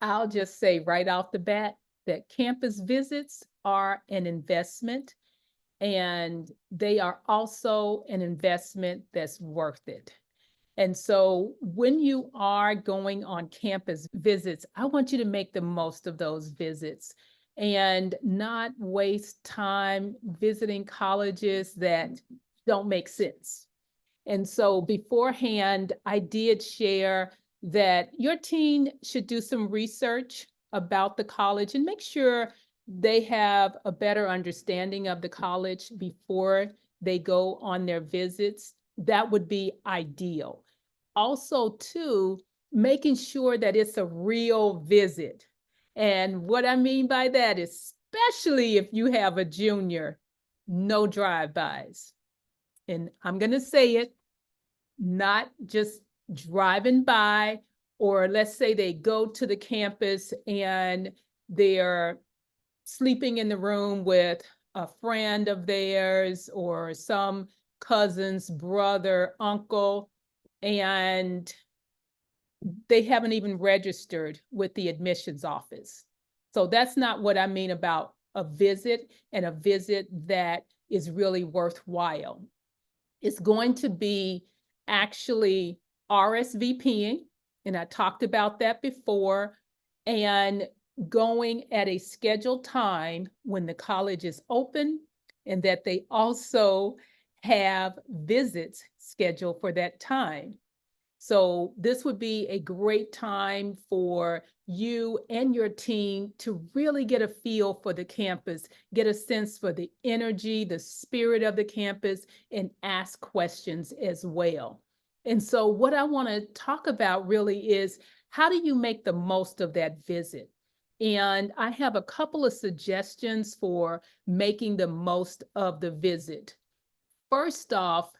I'll just say right off the bat that campus visits are an investment and they are also an investment that's worth it. And so when you are going on campus visits, I want you to make the most of those visits and not waste time visiting colleges that don't make sense. And so beforehand, I did share that your teen should do some research about the college and make sure they have a better understanding of the college before they go on their visits. That would be ideal. Also, too, making sure that it's a real visit. And what I mean by that is, especially if you have a junior, no drive-bys. And I'm going to say it, not just driving by, or let's say they go to the campus and they're sleeping in the room with a friend of theirs or some cousin's brother, uncle, and they haven't even registered with the admissions office. So that's not what I mean about a visit, and a visit that is really worthwhile. It's going to be actually RSVPing, and I talked about that before, and going at a scheduled time when the college is open, and that they also have visits scheduled for that time. So this would be a great time for you and your team to really get a feel for the campus, get a sense for the energy, the spirit of the campus, and ask questions as well. And so what I want to talk about really is, how do you make the most of that visit? And I have a couple of suggestions for making the most of the visit. First off,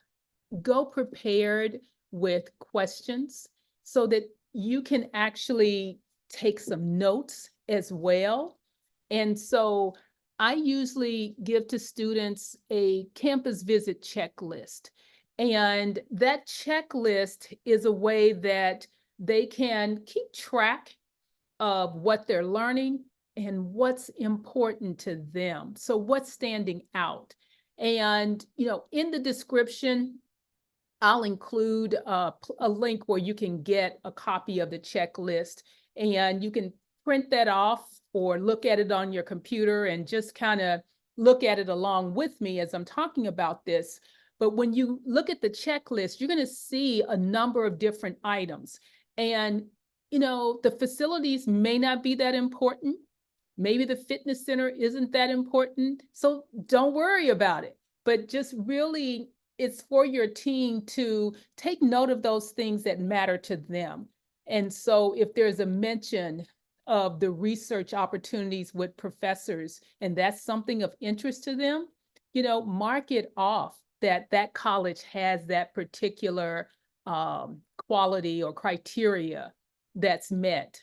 go prepared with questions so that you can actually take some notes as well. And so I usually give to students a campus visit checklist. And that checklist is a way that they can keep track of what they're learning and what's important to them. So what's standing out. And, in the description, I'll include a link where you can get a copy of the checklist, and you can print that off or look at it on your computer and just kind of look at it along with me as I'm talking about this. But when you look at the checklist, you're going to see a number of different items. And, the facilities may not be that important. Maybe the fitness center isn't that important. So don't worry about it, but just really, it's for your team to take note of those things that matter to them. And so if there's a mention of the research opportunities with professors, and that's something of interest to them, mark it off that that college has that particular quality or criteria that's met.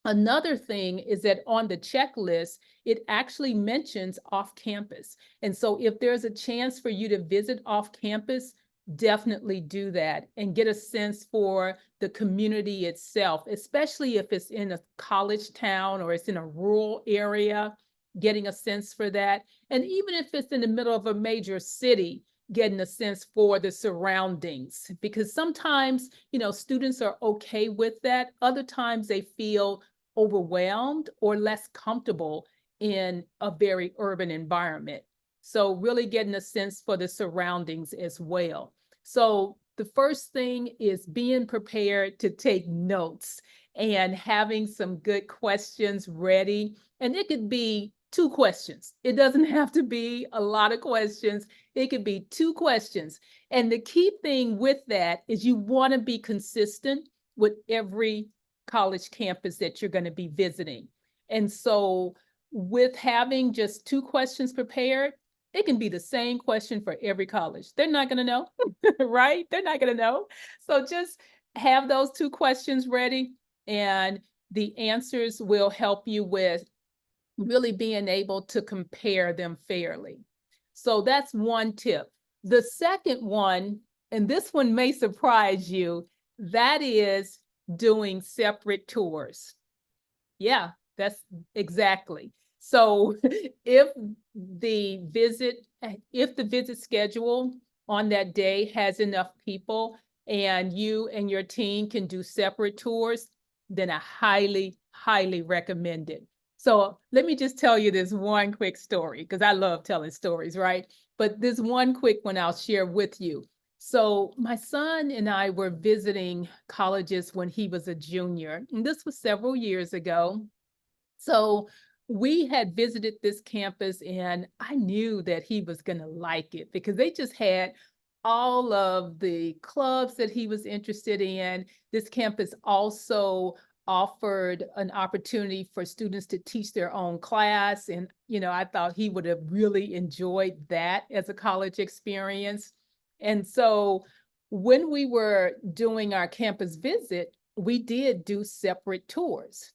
Another thing is that on the checklist, it actually mentions off campus. And so if there's a chance for you to visit off campus, definitely do that and get a sense for the community itself, especially if it's in a college town or it's in a rural area, getting a sense for that. And even if it's in the middle of a major city, getting a sense for the surroundings, because sometimes, students are okay with that. Other times they feel overwhelmed or less comfortable in a very urban environment. So really getting a sense for the surroundings as well. So the first thing is being prepared to take notes and having some good questions ready. And it could be 2 questions. It doesn't have to be a lot of questions. It could be 2 questions. And the key thing with that is you want to be consistent with every college campus that you're going to be visiting. And so with having just 2 questions prepared, it can be the same question for every college. They're not going to know, right? They're not going to know. So just have those 2 questions ready, and the answers will help you with really being able to compare them fairly. So that's one tip. The second one, and this one may surprise you, that is doing separate tours. Yeah, that's exactly. So if if the visit schedule on that day has enough people and you and your team can do separate tours, then I highly, highly recommend it. So let me just tell you this one quick story because I love telling stories, right? But this one quick one I'll share with you. So my son and I were visiting colleges when he was a junior, and this was several years ago. So we had visited this campus, and I knew that he was going to like it because they just had all of the clubs that he was interested in. This campus also offered an opportunity for students to teach their own class. And, I thought he would have really enjoyed that as a college experience. And so when we were doing our campus visit, we did do separate tours.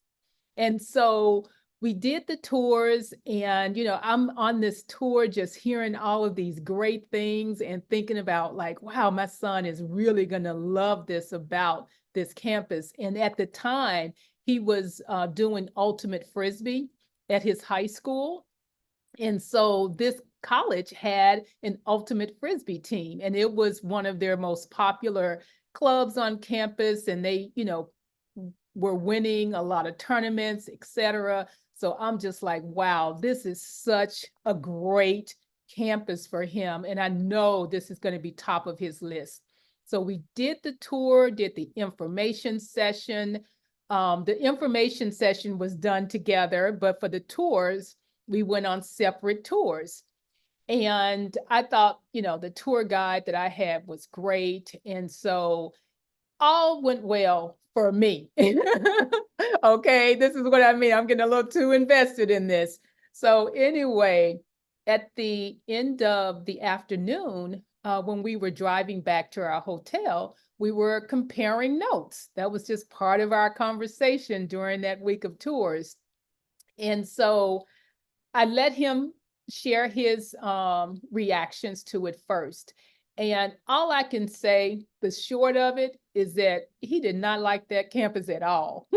And so we did the tours, and I'm on this tour just hearing all of these great things and thinking about, like, wow, my son is really going to love this about this campus. And at the time, he was doing ultimate frisbee at his high school. And so this college had an ultimate frisbee team, and it was one of their most popular clubs on campus. And they, were winning a lot of tournaments, etc. So I'm just like, wow, this is such a great campus for him. And I know this is going to be top of his list. So we did the tour, did the information session. The information session was done together, but for the tours, we went on separate tours. And I thought, the tour guide that I had was great. And so all went well for me. Okay, this is what I mean. I'm getting a little too invested in this. So anyway, at the end of the afternoon, when we were driving back to our hotel, we were comparing notes. That was just part of our conversation during that week of tours. And so I let him share his reactions to it first. And all I can say, the short of it, is that he did not like that campus at all.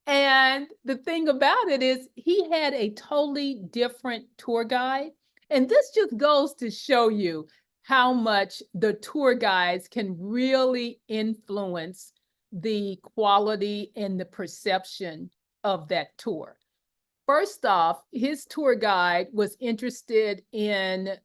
And the thing about it is, he had a totally different tour guide. And this just goes to show you how much the tour guides can really influence the quality and the perception of that tour. First off, his tour guide was interested in,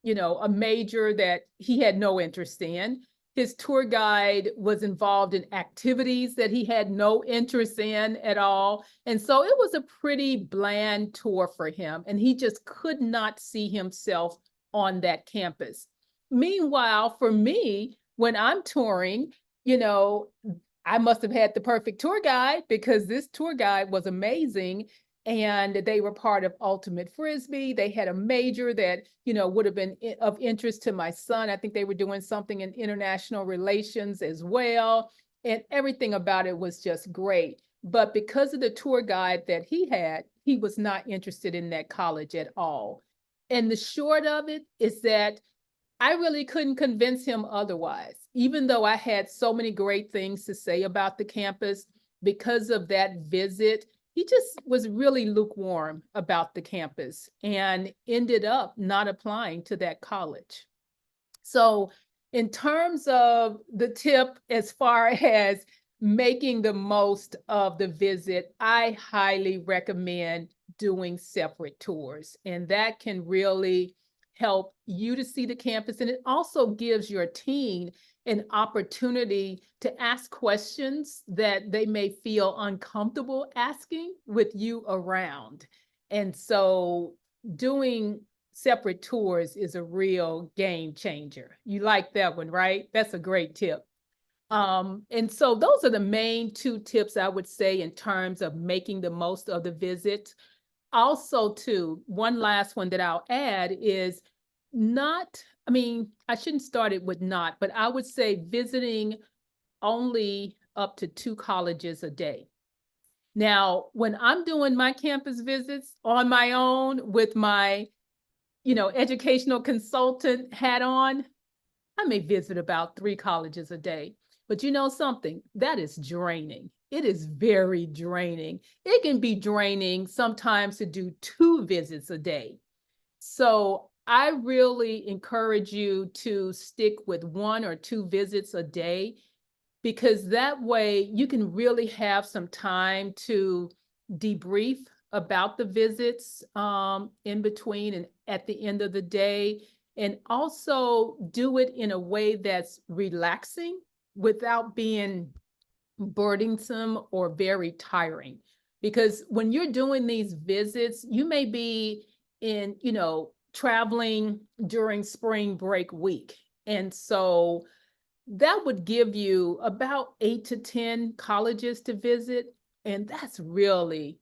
a major that he had no interest in. His tour guide was involved in activities that he had no interest in at all. And so it was a pretty bland tour for him, and he just could not see himself on that campus. Meanwhile, for me, when I'm touring, I must have had the perfect tour guide because this tour guide was amazing. And they were part of ultimate frisbee. They had a major that would have been of interest to my son. I think they were doing something in international relations as well, and everything about it was just great. But because of the tour guide that he had, he was not interested in that college at all. And the short of it is that I really couldn't convince him otherwise. Even though I had so many great things to say about the campus, because of that visit, he just was really lukewarm about the campus and ended up not applying to that college. So in terms of the tip, as far as making the most of the visit, I highly recommend doing separate tours. And that can really help you to see the campus. And it also gives your team an opportunity to ask questions that they may feel uncomfortable asking with you around. And so doing separate tours is a real game changer. You like that one, right? That's a great tip. And so those are the main two tips I would say in terms of making the most of the visit. Also, too, one last one that I'll add is I shouldn't start it with not, but I would say visiting only up to 2 colleges a day. Now, when I'm doing my campus visits on my own with my, educational consultant hat on, I may visit about 3 colleges a day. But you know something? That is draining. it is very draining. It can be draining sometimes to do 2 visits a day. So I really encourage you to stick with 1 or 2 visits a day, because that way you can really have some time to debrief about the visits in between and at the end of the day, and also do it in a way that's relaxing without being burdensome or very tiring. Because when you're doing these visits, you may be in, traveling during spring break week. And so that would give you about 8 to 10 colleges to visit. And that's really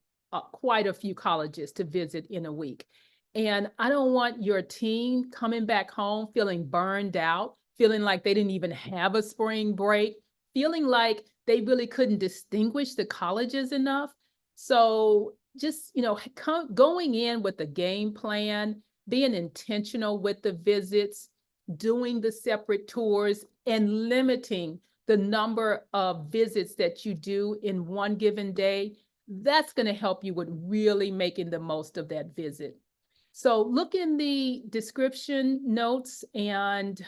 quite a few colleges to visit in a week. And I don't want your team coming back home feeling burned out, feeling like they didn't even have a spring break, feeling like they really couldn't distinguish the colleges enough. So just, going in with a game plan, being intentional with the visits, doing the separate tours, and limiting the number of visits that you do in one given day, that's going to help you with really making the most of that visit. So look in the description notes and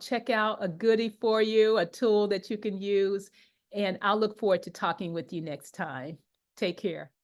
check out a goodie for you, a tool that you can use. And I'll look forward to talking with you next time. Take care.